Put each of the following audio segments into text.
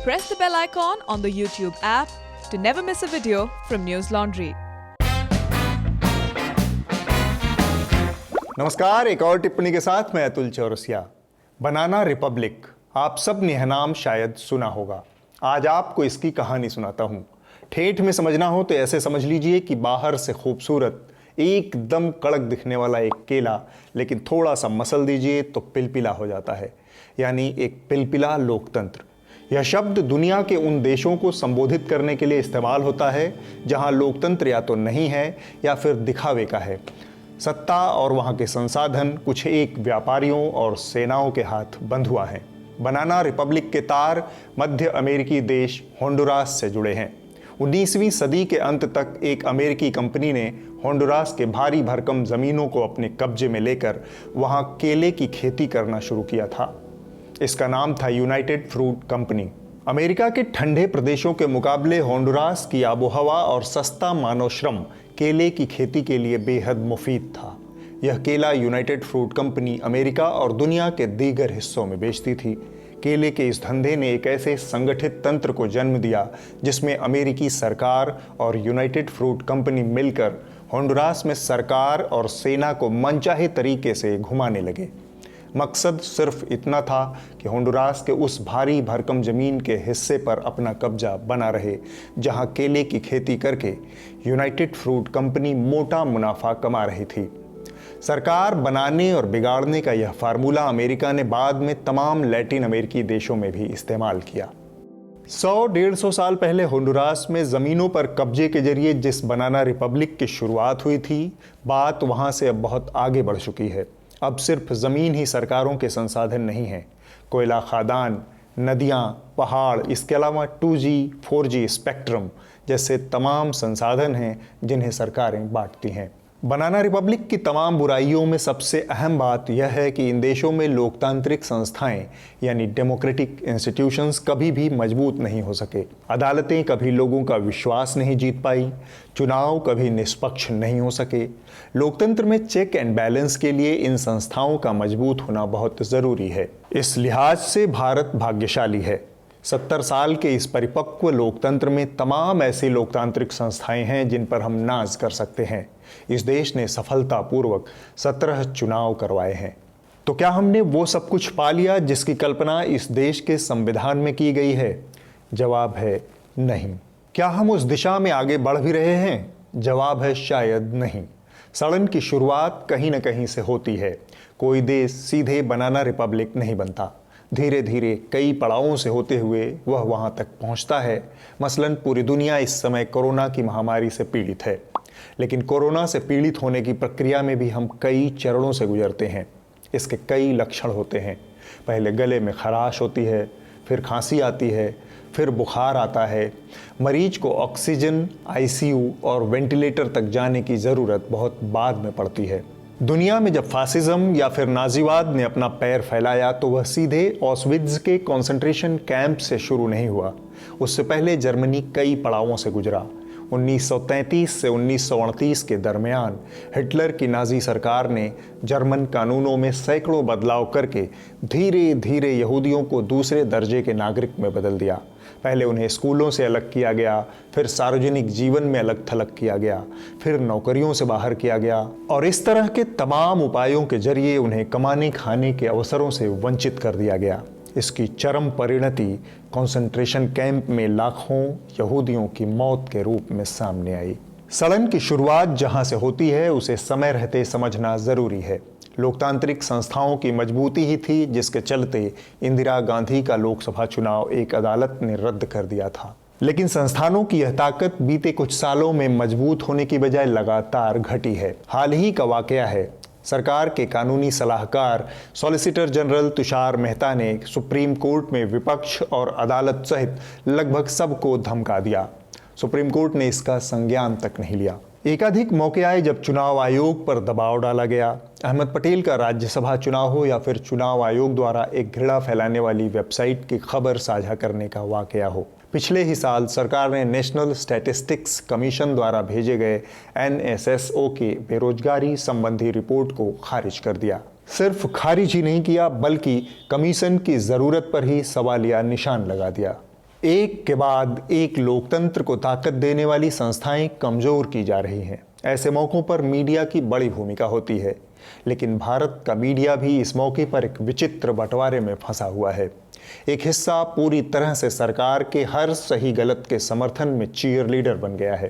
press the bell icon on the YouTube app to never miss a video from News Laundry. नमस्कार, एक और टिप्पणी के साथ मैं अतुल चौरसिया। बनाना रिपब्लिक, आप सब ने यह नाम शायद सुना होगा। आज आपको इसकी कहानी सुनाता हूँ। ठेठ में समझना हो तो ऐसे समझ लीजिए कि बाहर से खूबसूरत, एकदम कड़क दिखने वाला एक केला, लेकिन थोड़ा सा मसल दीजिए तो पिलपिला हो जाता है, यानी एक पिलपिला लोकतंत्र। यह शब्द दुनिया के उन देशों को संबोधित करने के लिए इस्तेमाल होता है जहां लोकतंत्र या तो नहीं है या फिर दिखावे का है। सत्ता और वहां के संसाधन कुछ एक व्यापारियों और सेनाओं के हाथ बंद हुआ है। बनाना रिपब्लिक के तार मध्य अमेरिकी देश होंडुरास से जुड़े हैं। 19वीं सदी के अंत तक एक अमेरिकी कंपनी ने होंडुरास के भारी भरकम ज़मीनों को अपने कब्जे में लेकर वहां केले की खेती करना शुरू किया था। इसका नाम था यूनाइटेड फ्रूट कंपनी। अमेरिका के ठंडे प्रदेशों के मुकाबले होंडुरास की आबोहवा और सस्ता मानव श्रम केले की खेती के लिए बेहद मुफीद था। यह केला यूनाइटेड फ्रूट कंपनी अमेरिका और दुनिया के दीगर हिस्सों में बेचती थी। केले के इस धंधे ने एक ऐसे संगठित तंत्र को जन्म दिया जिसमें अमेरिकी सरकार और यूनाइटेड फ्रूट कंपनी मिलकर होंडुरास में सरकार और सेना को मनचाहे तरीके से घुमाने लगे। मकसद सिर्फ इतना था कि होंडुरास के उस भारी भरकम ज़मीन के हिस्से पर अपना कब्जा बना रहे जहां केले की खेती करके यूनाइटेड फ्रूट कंपनी मोटा मुनाफा कमा रही थी। सरकार बनाने और बिगाड़ने का यह फार्मूला अमेरिका ने बाद में तमाम लैटिन अमेरिकी देशों में भी इस्तेमाल किया। 100-150 साल पहले होंडुरास में ज़मीनों पर कब्जे के जरिए जिस बनाना रिपब्लिक की शुरुआत हुई थी, बात वहाँ से अब बहुत आगे बढ़ चुकी है। अब सिर्फ ज़मीन ही सरकारों के संसाधन नहीं हैं। कोयला खदान, नदियाँ, पहाड़, इसके अलावा 2G, 4G स्पेक्ट्रम जैसे तमाम संसाधन हैं जिन्हें सरकारें बांटती हैं। बनाना रिपब्लिक की तमाम बुराइयों में सबसे अहम बात यह है कि इन देशों में लोकतांत्रिक संस्थाएं यानी डेमोक्रेटिक इंस्टीट्यूशंस कभी भी मजबूत नहीं हो सके। अदालतें कभी लोगों का विश्वास नहीं जीत पाई, चुनाव कभी निष्पक्ष नहीं हो सके। लोकतंत्र में चेक एंड बैलेंस के लिए इन संस्थाओं का मजबूत होना बहुत ज़रूरी है। इस लिहाज से भारत भाग्यशाली है। 70 साल के इस परिपक्व लोकतंत्र में तमाम ऐसी लोकतांत्रिक संस्थाएं हैं जिन पर हम नाज कर सकते हैं। इस देश ने सफलतापूर्वक 17 चुनाव करवाए हैं। तो क्या हमने वो सब कुछ पा लिया जिसकी कल्पना इस देश के संविधान में की गई है? जवाब है नहीं। क्या हम उस दिशा में आगे बढ़ भी रहे हैं? जवाब है शायद नहीं। सड़न की शुरुआत कहीं न कहीं से होती है। कोई देश सीधे बनाना रिपब्लिक नहीं बनता। धीरे धीरे कई पड़ावों से होते हुए वह वहाँ तक पहुँचता है। मसलन पूरी दुनिया इस समय कोरोना की महामारी से पीड़ित है, लेकिन कोरोना से पीड़ित होने की प्रक्रिया में भी हम कई चरणों से गुजरते हैं। इसके कई लक्षण होते हैं। पहले गले में खराश होती है, फिर खांसी आती है, फिर बुखार आता है। मरीज को ऑक्सीजन, ICU और वेंटिलेटर तक जाने की ज़रूरत बहुत बाद में पड़ती है। दुनिया में जब फासिज्म या फिर नाजीवाद ने अपना पैर फैलाया तो वह सीधे ऑस्विट्ज़ के कंसंट्रेशन कैंप से शुरू नहीं हुआ। उससे पहले जर्मनी कई पड़ावों से गुजरा। 1933 से 1938 के दरमियान हिटलर की नाजी सरकार ने जर्मन कानूनों में सैकड़ों बदलाव करके धीरे धीरे यहूदियों को दूसरे दर्जे के नागरिक में बदल दिया। पहले उन्हें स्कूलों से अलग किया गया, फिर सार्वजनिक जीवन में अलग थलग किया गया, फिर नौकरियों से बाहर किया गया और इस तरह के तमाम उपायों के जरिए उन्हें कमाने खाने के अवसरों से वंचित कर दिया गया। इसकी चरम परिणति कंसंट्रेशन कैंप में लाखों यहूदियों की मौत के रूप में सामने आई। सड़न की शुरुआत जहां से होती है उसे समय रहते समझना ज़रूरी है। लोकतांत्रिक संस्थाओं की मजबूती ही थी जिसके चलते इंदिरा गांधी का लोकसभा चुनाव एक अदालत ने रद्द कर दिया था। लेकिन संस्थानों की यह ताकत बीते कुछ सालों में मजबूत होने की बजाय लगातार घटी है। हाल ही का वाकया है। सरकार के कानूनी सलाहकार सॉलिसिटर जनरल तुषार मेहता ने सुप्रीम कोर्ट में विपक्ष और अदालत सहित लगभग सबको धमका दिया। सुप्रीम कोर्ट ने इसका संज्ञान तक नहीं लिया। एकाधिक मौके आए जब चुनाव आयोग पर दबाव डाला गया। अहमद पटेल का राज्यसभा चुनाव हो या फिर चुनाव आयोग द्वारा एक घृणा फैलाने वाली वेबसाइट की खबर साझा करने का वाकया हो। पिछले ही साल सरकार ने नेशनल स्टैटिस्टिक्स कमीशन द्वारा भेजे गए NSSO के बेरोजगारी संबंधी रिपोर्ट को खारिज कर दिया। सिर्फ खारिज ही नहीं किया बल्कि कमीशन की ज़रूरत पर ही सवालिया निशान लगा दिया। एक के बाद एक लोकतंत्र को ताकत देने वाली संस्थाएं कमजोर की जा रही हैं। ऐसे मौकों पर मीडिया की बड़ी भूमिका होती है, लेकिन भारत का मीडिया भी इस मौके पर एक विचित्र बंटवारे में फंसा हुआ है। एक हिस्सा पूरी तरह से सरकार के हर सही गलत के समर्थन में चीयर लीडर बन गया है,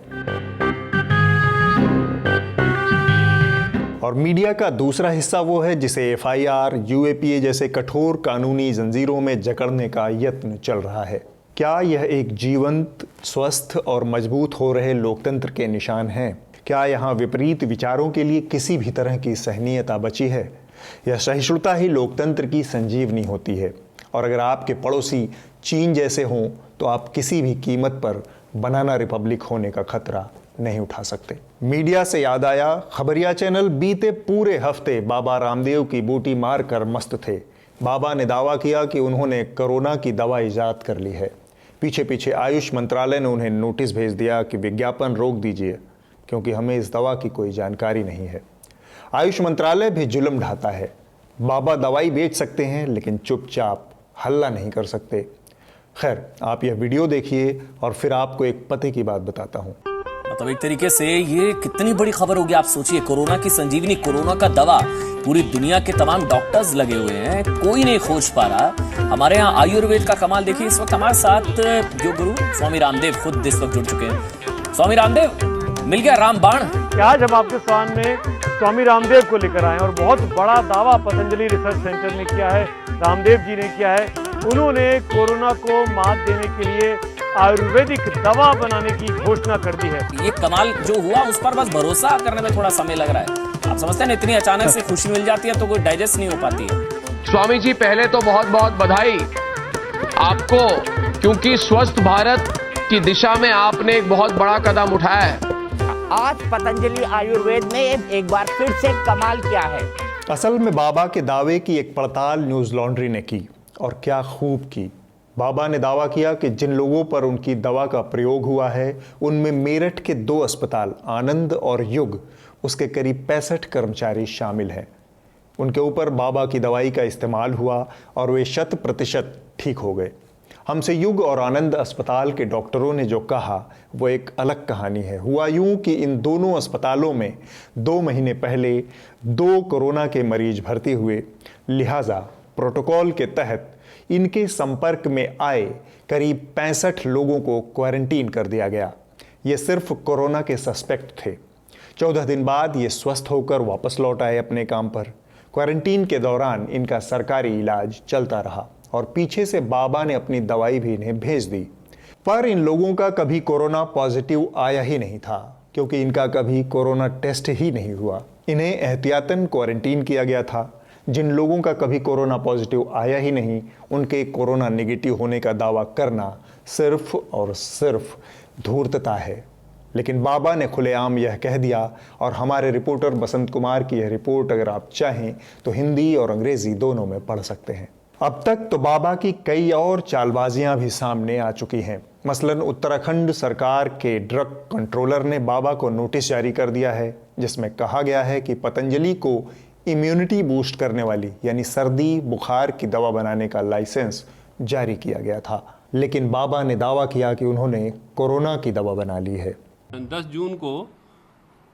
और मीडिया का दूसरा हिस्सा वो है जिसे FIR, UAPA जैसे कठोर कानूनी जंजीरों में जकड़ने का यत्न चल रहा है। क्या यह एक जीवंत, स्वस्थ और मजबूत हो रहे लोकतंत्र के निशान हैं? क्या यहाँ विपरीत विचारों के लिए किसी भी तरह की सहनीयता बची है? यह सहिष्णुता ही लोकतंत्र की संजीवनी होती है, और अगर आपके पड़ोसी चीन जैसे हों तो आप किसी भी कीमत पर बनाना रिपब्लिक होने का खतरा नहीं उठा सकते। मीडिया से याद आया, खबरिया चैनल बीते पूरे हफ्ते बाबा रामदेव की बूटी मार कर मस्त थे। बाबा ने दावा किया कि उन्होंने कोरोना की दवा ईजाद कर ली है। पीछे पीछे आयुष मंत्रालय ने उन्हें नोटिस भेज दिया कि विज्ञापन रोक दीजिए, क्योंकि हमें इस दवा की कोई जानकारी नहीं है। आयुष मंत्रालय भी जुल्म ढाता है। बाबा दवाई बेच सकते हैं, लेकिन चुपचाप हल्ला नहीं कर सकते। खैर, आप यह वीडियो देखिए और फिर आपको एक पते की बात बताता हूँ। मतलब एक तरीके से ये कितनी बड़ी खबर होगी, आप सोचिए। कोरोना की संजीवनी, कोरोना का दवा, पूरी दुनिया के तमाम डॉक्टर्स लगे हुए हैं, कोई नहीं खोज पा रहा। हमारे यहाँ आयुर्वेद का कमाल देखिए। इस वक्त हमारे साथ योग गुरु स्वामी रामदेव खुद इस वक्त जुड़ चुके हैं। स्वामी रामदेव, मिल गया रामबाण। आज हम आपके सामने स्वामी रामदेव को लेकर आए और बहुत बड़ा दावा पतंजलि रिसर्च सेंटर ने किया है, रामदेव जी ने किया है। उन्होंने कोरोना को मात देने के लिए आयुर्वेदिक दवा बनाने की घोषणा कर दी है। ये कमाल जो हुआ उस पर बस भरोसा करने में थोड़ा समय लग रहा है। आप समझते हैं इतनी अचानक से खुशी मिल जाती है तो कोई डाइजेस्ट नहीं हो पाती है। स्वामी जी, पहले तो बहुत बहुत बधाई आपको, क्योंकि स्वस्थ भारत की दिशा में आपने एक बहुत बड़ा कदम उठाया है। आज पतंजलि आयुर्वेद ने एक बार फिर से कमाल किया है। असल में बाबा के दावे की एक पड़ताल न्यूज लॉन्ड्री ने की, और क्या खूब की। बाबा ने दावा किया कि जिन लोगों पर उनकी दवा का प्रयोग हुआ है उनमें मेरठ के 2 अस्पताल आनंद और युग, उसके करीब 65 कर्मचारी शामिल हैं। उनके ऊपर बाबा की दवाई का इस्तेमाल हुआ और वे 100% ठीक हो गए। हमसे युग और आनंद अस्पताल के डॉक्टरों ने जो कहा वो एक अलग कहानी है। हुआ यूं कि इन दोनों अस्पतालों में 2 महीने पहले 2 कोरोना के मरीज भर्ती हुए, लिहाजा प्रोटोकॉल के तहत इनके संपर्क में आए करीब 65 लोगों को क्वारंटीन कर दिया गया। ये सिर्फ कोरोना के सस्पेक्ट थे। 14 दिन बाद ये स्वस्थ होकर वापस लौट आए अपने काम पर। क्वारंटीन के दौरान इनका सरकारी इलाज चलता रहा और पीछे से बाबा ने अपनी दवाई भी इन्हें भेज दी। पर इन लोगों का कभी कोरोना पॉजिटिव आया ही नहीं था, क्योंकि इनका कभी कोरोना टेस्ट ही नहीं हुआ। इन्हें एहतियातन क्वारंटीन किया गया था। जिन लोगों का कभी कोरोना पॉजिटिव आया ही नहीं, उनके कोरोना नेगेटिव होने का दावा करना सिर्फ और सिर्फ धूर्तता है। लेकिन बाबा ने खुलेआम यह कह दिया, और हमारे रिपोर्टर बसंत कुमार की यह रिपोर्ट अगर आप चाहें तो हिंदी और अंग्रेजी दोनों में पढ़ सकते हैं। अब तक तो बाबा की कई और चालबाजियां भी सामने आ चुकी हैं। मसलन उत्तराखंड सरकार के ड्रग कंट्रोलर ने बाबा को नोटिस जारी कर दिया है, जिसमें कहा गया है कि पतंजलि को इम्यूनिटी बूस्ट करने वाली यानी सर्दी बुखार की दवा बनाने का लाइसेंस जारी किया गया था। लेकिन बाबा ने दावा किया कि उन्होंने कोरोना की दवा बना ली है। 10 जून को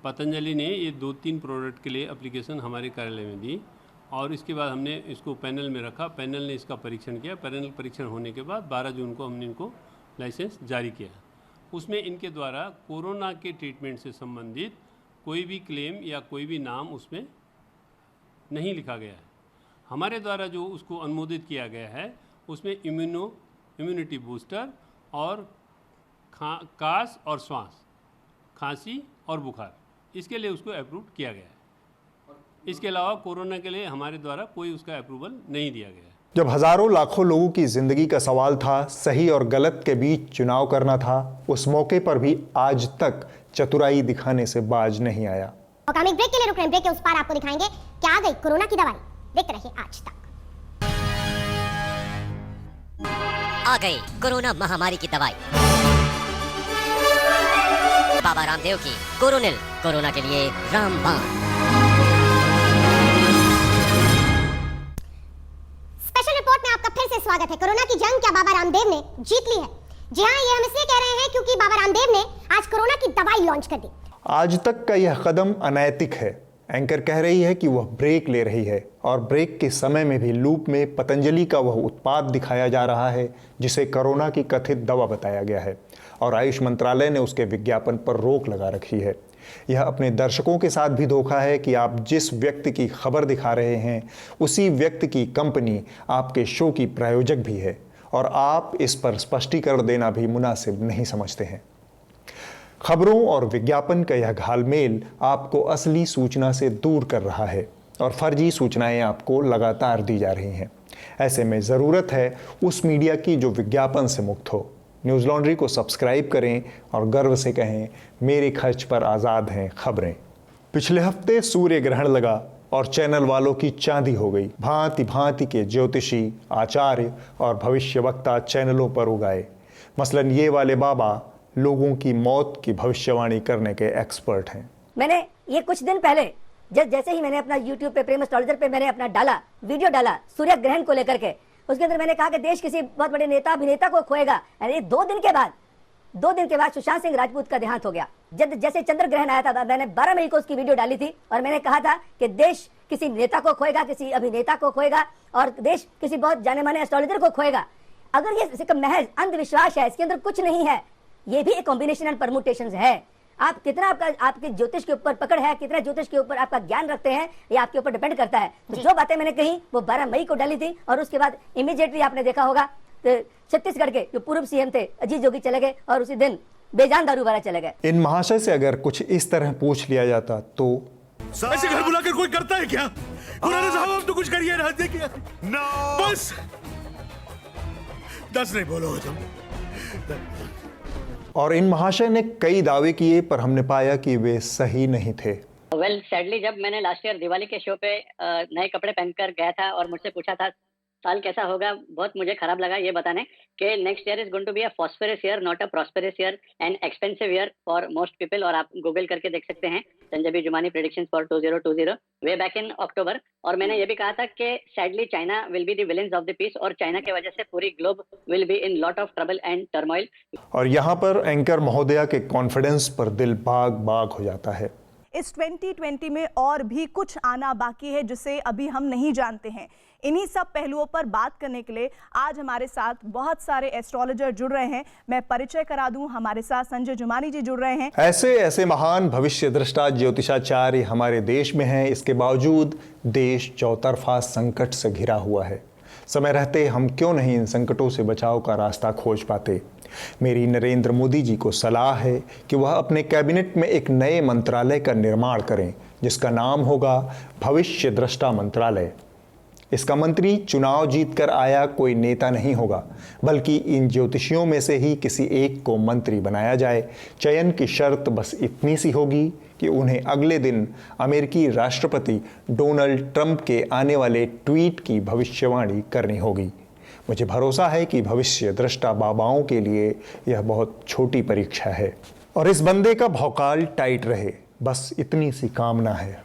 पतंजलि ने ये 2-3 प्रोडक्ट के लिए एप्लीकेशन हमारे कार्यालय में दी, और इसके बाद हमने इसको पैनल में रखा। पैनल ने इसका परीक्षण किया। पैनल परीक्षण होने के बाद 12 जून को हमने इनको लाइसेंस जारी किया। उसमें इनके द्वारा कोरोना के ट्रीटमेंट से संबंधित कोई भी क्लेम या कोई भी नाम उसमें नहीं लिखा गया है। हमारे द्वारा जो उसको अनुमोदित किया गया है उसमें इम्यूनिटी बूस्टर और कास और श्वास, खांसी और बुखार, इसके लिए उसको अप्रूव किया गया है। इसके अलावा कोरोना के लिए हमारे द्वारा कोई उसका अप्रूवल नहीं दिया गया है। जब हजारों लाखों लोगों की जिंदगी का सवाल था, सही और गलत के बीच चुनाव करना था, उस मौके पर भी आज तक चतुराई दिखाने से बाज नहीं आया। और हम एक ब्रेक के लिए रुक रहे हैं। ब्रेक के उस पार आपको दिखाएंगे क्या आ गई कोरोना की दवाई। देखते रहिए आज तक। आ गई कोरोना महामारी की दवाई, बाबा रामदेव की कोरोनिल, कोरोना के लिए रामबाण। स्पेशल रिपोर्ट में आपका फिर से स्वागत है। कोरोना की जंग क्या बाबा रामदेव ने जीत ली है? जी हाँ, ये हम इसलिए कह रहे हैं क्योंकि बाबा रामदेव ने आज कोरोना की दवाई लॉन्च कर दी। आज तक का यह कदम अनैतिक है। एंकर कह रही है कि वह ब्रेक ले रही है और ब्रेक के समय में भी लूप में पतंजलि का वह उत्पाद दिखाया जा रहा है जिसे कोरोना की कथित दवा बताया गया है और आयुष मंत्रालय ने उसके विज्ञापन पर रोक लगा रखी है। यह अपने दर्शकों के साथ भी धोखा है कि आप जिस व्यक्ति की खबर दिखा रहे हैं उसी व्यक्ति की कंपनी आपके शो की प्रायोजक भी है और आप इस पर स्पष्टीकरण देना भी मुनासिब नहीं समझते हैं। खबरों और विज्ञापन का यह घालमेल आपको असली सूचना से दूर कर रहा है और फर्जी सूचनाएं आपको लगातार दी जा रही हैं। ऐसे में ज़रूरत है उस मीडिया की जो विज्ञापन से मुक्त हो। न्यूज़ लॉन्ड्री को सब्सक्राइब करें और गर्व से कहें, मेरे खर्च पर आज़ाद हैं खबरें। पिछले हफ्ते सूर्य ग्रहण लगा और चैनल वालों की चांदी हो गई। भांति भांति के ज्योतिषी, आचार्य और भविष्यवक्ता चैनलों पर उगाए। मसलन ये वाले बाबा लोगों की मौत की भविष्यवाणी करने के एक्सपर्ट हैं। मैंने ये कुछ दिन पहले जैसे ही मैंने अपना YouTube पे प्रेम एस्ट्रोलॉजर पे मैंने अपना वीडियो डाला सूर्य ग्रहण को लेकर के, उसके अंदर मैंने कहा कि देश किसी बहुत बड़े नेता अभिनेता को खोएगा। अरे 2 दिन के बाद सुशांत सिंह राजपूत का देहांत हो गया। जैसे चंद्र ग्रहण आया था, मैंने 12 मई को उसकी वीडियो डाली थी और मैंने कहा था कि देश किसी नेता को खोएगा, किसी अभिनेता को खोएगा और देश किसी बहुत जाने माने एस्ट्रोलॉजर को खोएगा। अगर ये महज अंधविश्वास है, इसके अंदर कुछ नहीं है, ये भी एक कॉम्बिनेशन एंड परमुटेशंस है। आप कितना आपके ज्योतिष के ऊपर पकड़ है, कितना ज्योतिष के ऊपर आपका ज्ञान रखते हैं, ये आपके ऊपर डिपेंड करता है। तो जो बातें मैंने कही वो 12 मई को डाली थी और उसके बाद इमीडिएटली आपने देखा होगा तो छत्तीसगढ़ के जो पूर्व सीएम थे अजीत जोगी चले गए और उसी दिन बेजान दारू वाला चले गए। इन महाशय से अगर कुछ इस तरह पूछ लिया जाता तो ऐसे घर बुलाकर कोई करता है क्या? पुराने साहब आप तो कुछ करिए ना, देखिए बस 10 नहीं बोलो तुम। और इन महाशय ने कई दावे किए पर हमने पाया कि वे सही नहीं थे। वेल सैडली जब मैंने लास्ट ईयर दिवाली के शो पे नए कपड़े पहनकर गया था और मुझसे पूछा था साल कैसा होगा, बहुत मुझे खराब लगा ये बताने कि next year is going to be a phosphorus year, not a prosperous year and expensive year for most people. और आप गूगल करके देख सकते हैं Sanjay Jumani predictions for 2020 way back in October. और मैंने ये भी कहा था कि sadly China will be the villains of the piece और चाइना की वजह से पूरी globe will be in lot of trouble and turmoil. और यहाँ पर एंकर महोदया के कॉन्फिडेंस पर दिल बाग बाग हो जाता है। इस 2020 में और भी कुछ आना बाकी है जिसे अभी हम नहीं जानते हैं। इन्हीं सब पहलुओं पर बात करने के लिए आज हमारे साथ बहुत सारे एस्ट्रोलॉजर जुड़ रहे हैं। मैं परिचय करा दूं, हमारे साथ संजय जुमानी जी जुड़ रहे हैं। ऐसे महान भविष्य दृष्टा ज्योतिषाचार्य हमारे देश में हैं, इसके बावजूद देश चौतरफा संकट से घिरा हुआ है। समय रहते हम क्यों नहीं इन संकटों से बचाव का रास्ता खोज पाते। मेरी नरेंद्र मोदी जी को सलाह है कि वह अपने कैबिनेट में एक नए मंत्रालय का निर्माण करें जिसका नाम होगा भविष्य दृष्टा मंत्रालय। इसका मंत्री चुनाव जीतकर आया कोई नेता नहीं होगा, बल्कि इन ज्योतिषियों में से ही किसी एक को मंत्री बनाया जाए। चयन की शर्त बस इतनी सी होगी कि उन्हें अगले दिन अमेरिकी राष्ट्रपति डोनाल्ड ट्रंप के आने वाले ट्वीट की भविष्यवाणी करनी होगी। मुझे भरोसा है कि भविष्य दृष्टा बाबाओं के लिए यह बहुत छोटी परीक्षा है और इस बंदे का भौकाल टाइट रहे, बस इतनी सी कामना है।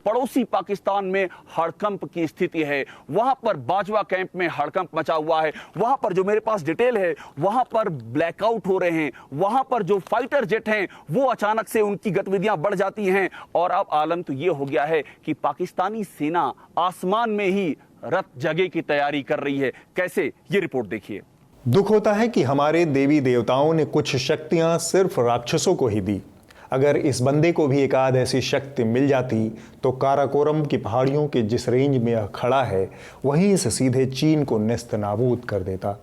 पड़ोसी पाकिस्तान में हड़कंप की स्थिति है, वहां पर बाजवा कैंप में हड़कंप मचा हुआ है। वहां पर जो मेरे पास डिटेल है, वहां पर ब्लैकआउट हो रहे हैं। वहां पर जो फाइटर जेट हैं वो अचानक से उनकी गतिविधियां बढ़ जाती हैं और अब आलम तो ये हो गया है कि पाकिस्तानी सेना आसमान में ही रथ जगह की तैयारी कर रही है। कैसे, ये रिपोर्ट देखिए। दुख होता है कि हमारे देवी देवताओं ने कुछ शक्तियां सिर्फ राक्षसों को ही दी। अगर इस बंदे को भी एक आध ऐसी शक्ति मिल जाती तो काराकोरम की पहाड़ियों के जिस रेंज में यह खड़ा है वहीं से सीधे चीन को नेस्त नाबूद कर देता।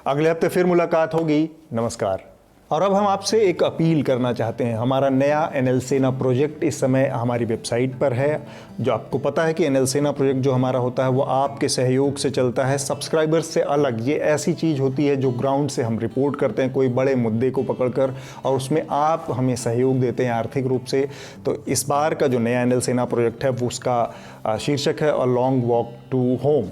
अगले हफ्ते फिर मुलाकात होगी। नमस्कार। और अब हम आपसे एक अपील करना चाहते हैं। हमारा नया एनएल सेना प्रोजेक्ट इस समय हमारी वेबसाइट पर है। जो आपको पता है कि एनएल सेना प्रोजेक्ट जो हमारा होता है वो आपके सहयोग से चलता है, सब्सक्राइबर्स से अलग। ये ऐसी चीज़ होती है जो ग्राउंड से हम रिपोर्ट करते हैं कोई बड़े मुद्दे को पकड़कर, और उसमें आप हमें सहयोग देते हैं आर्थिक रूप से। तो इस बार का जो नया एनएल सेना प्रोजेक्ट है वो उसका शीर्षक है a long walk to home.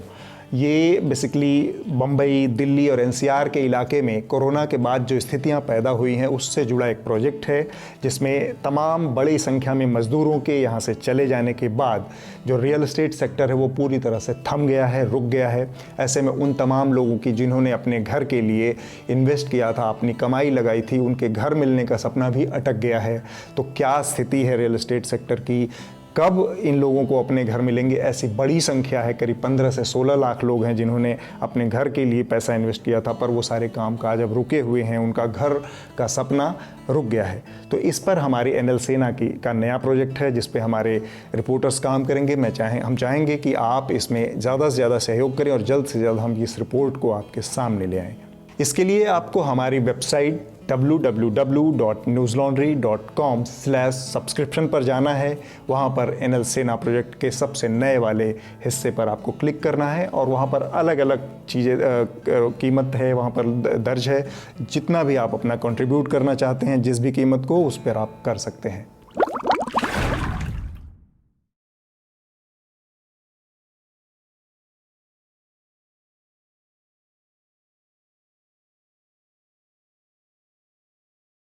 ये बेसिकली बम्बई, दिल्ली और एनसीआर के इलाके में कोरोना के बाद जो स्थितियां पैदा हुई हैं उससे जुड़ा एक प्रोजेक्ट है, जिसमें तमाम बड़ी संख्या में मज़दूरों के यहाँ से चले जाने के बाद जो रियल एस्टेट सेक्टर है वो पूरी तरह से थम गया है, रुक गया है। ऐसे में उन तमाम लोगों की जिन्होंने अपने घर के लिए इन्वेस्ट किया था, अपनी कमाई लगाई थी, उनके घर मिलने का सपना भी अटक गया है। तो क्या स्थिति है रियल एस्टेट सेक्टर की, कब इन लोगों को अपने घर मिलेंगे? ऐसी बड़ी संख्या है, करीब 15 से 16 लाख लोग हैं जिन्होंने अपने घर के लिए पैसा इन्वेस्ट किया था, पर वो सारे कामकाज अब रुके हुए हैं, उनका घर का सपना रुक गया है। तो इस पर हमारी एनएल सेना का नया प्रोजेक्ट है जिस पे हमारे रिपोर्टर्स काम करेंगे। हम चाहेंगे कि आप इसमें ज़्यादा से ज़्यादा सहयोग करें और जल्द से जल्द हम इस रिपोर्ट को आपके सामने ले आएँ। इसके लिए आपको हमारी वेबसाइट www.newslaundry.com/subscription पर जाना है। वहाँ पर एनएल सेना प्रोजेक्ट के सबसे नए वाले हिस्से पर आपको क्लिक करना है और वहाँ पर अलग अलग चीज़ें कीमत है वहाँ पर दर्ज है। जितना भी आप अपना कंट्रीब्यूट करना चाहते हैं, जिस भी कीमत को, उस पर आप कर सकते हैं।